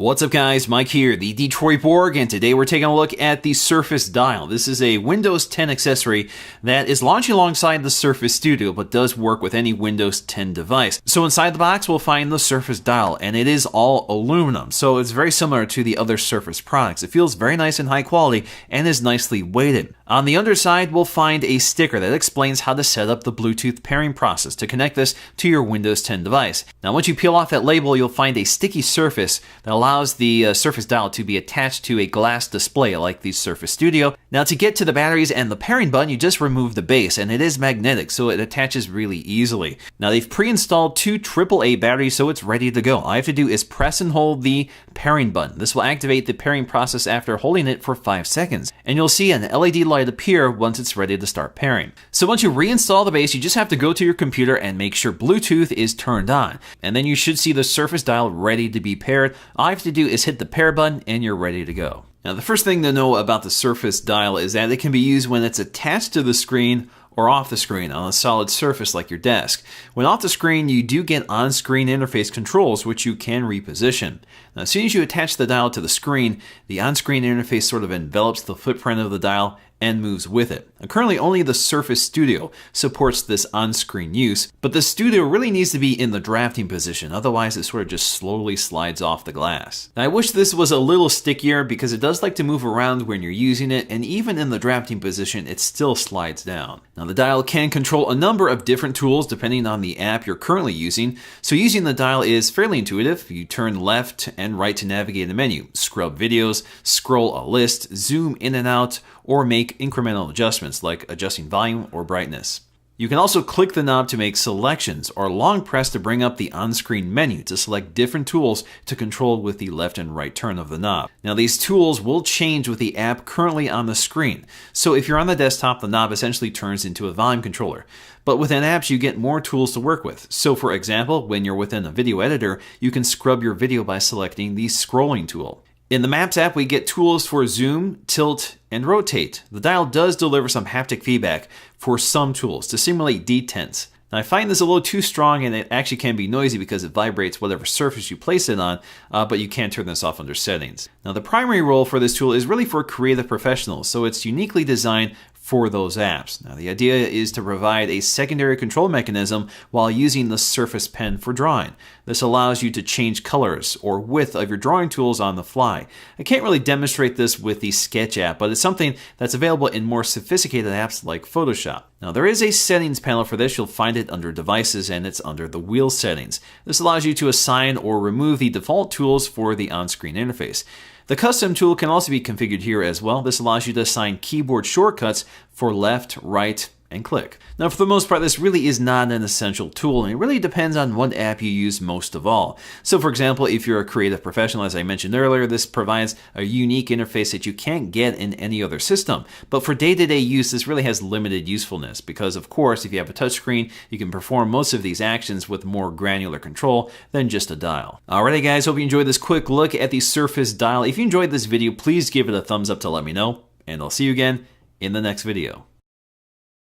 What's up guys, Mike here, the Detroit Borg, and today we're taking a look at the Surface Dial. This is a Windows 10 accessory that is launching alongside the Surface Studio, but does work with any Windows 10 device. So inside the box we'll find the Surface Dial, and it is all aluminum, so it's very similar to the other Surface products. It feels very nice and high quality, and is nicely weighted. On the underside we'll find a sticker that explains how to set up the Bluetooth pairing process to connect this to your Windows 10 device. Now once you peel off that label, you'll find a sticky surface that allows the Surface Dial to be attached to a glass display like the Surface Studio. Now to get to the batteries and the pairing button, you just remove the base, and it is magnetic, so it attaches really easily. Now they've pre-installed two AAA batteries, so it's ready to go. All I have to do is press and hold the pairing button. This will activate the pairing process after holding it for 5 seconds, and you'll see an LED light appear once it's ready to start pairing. So once you reinstall the base, you just have to go to your computer and make sure Bluetooth is turned on, and then you should see the Surface Dial ready to be paired. All I have to do is hit the pair button and you're ready to go. Now the first thing to know about the Surface Dial is that it can be used when it's attached to the screen or off the screen on a solid surface like your desk. When off the screen, you do get on-screen interface controls, which you can reposition. Now, as soon as you attach the dial to the screen, the on-screen interface sort of envelops the footprint of the dial and moves with it. Now, currently, only the Surface Studio supports this on-screen use, but the Studio really needs to be in the drafting position, otherwise it sort of just slowly slides off the glass. Now, I wish this was a little stickier because it does like to move around when you're using it, and even in the drafting position, it still slides down. Now, the dial can control a number of different tools depending on the app you're currently using, so using the dial is fairly intuitive. You turn left and right to navigate the menu, scrub videos, scroll a list, zoom in and out, or make incremental adjustments like adjusting volume or brightness. You can also click the knob to make selections, or long press to bring up the on-screen menu to select different tools to control with the left and right turn of the knob. Now these tools will change with the app currently on the screen. So if you're on the desktop, the knob essentially turns into a volume controller. But within apps, you get more tools to work with. So for example, when you're within a video editor, you can scrub your video by selecting the scrolling tool. In the Maps app, we get tools for zoom, tilt, and rotate. The dial does deliver some haptic feedback for some tools to simulate detents. Now, I find this a little too strong, and it actually can be noisy because it vibrates whatever surface you place it on, but you can turn this off under settings. Now, the primary role for this tool is really for creative professionals, so it's uniquely designed for those apps. Now, the idea is to provide a secondary control mechanism while using the Surface Pen for drawing. This allows you to change colors or width of your drawing tools on the fly. I can't really demonstrate this with the Sketch app, but it's something that's available in more sophisticated apps like Photoshop. Now, there is a settings panel for this. You'll find it under Devices, and it's under the Wheel settings. This allows you to assign or remove the default tools for the on-screen interface. The custom tool can also be configured here as well. This allows you to assign keyboard shortcuts for left, right, and click. Now, for the most part, this really is not an essential tool, and it really depends on what app you use most of all. So for example, if you're a creative professional, as I mentioned earlier, this provides a unique interface that you can't get in any other system. But for day-to-day use, this really has limited usefulness because, of course, if you have a touchscreen, you can perform most of these actions with more granular control than just a dial. Alrighty guys, hope you enjoyed this quick look at the Surface Dial. If you enjoyed this video, please give it a thumbs up to let me know, and I'll see you again in the next video.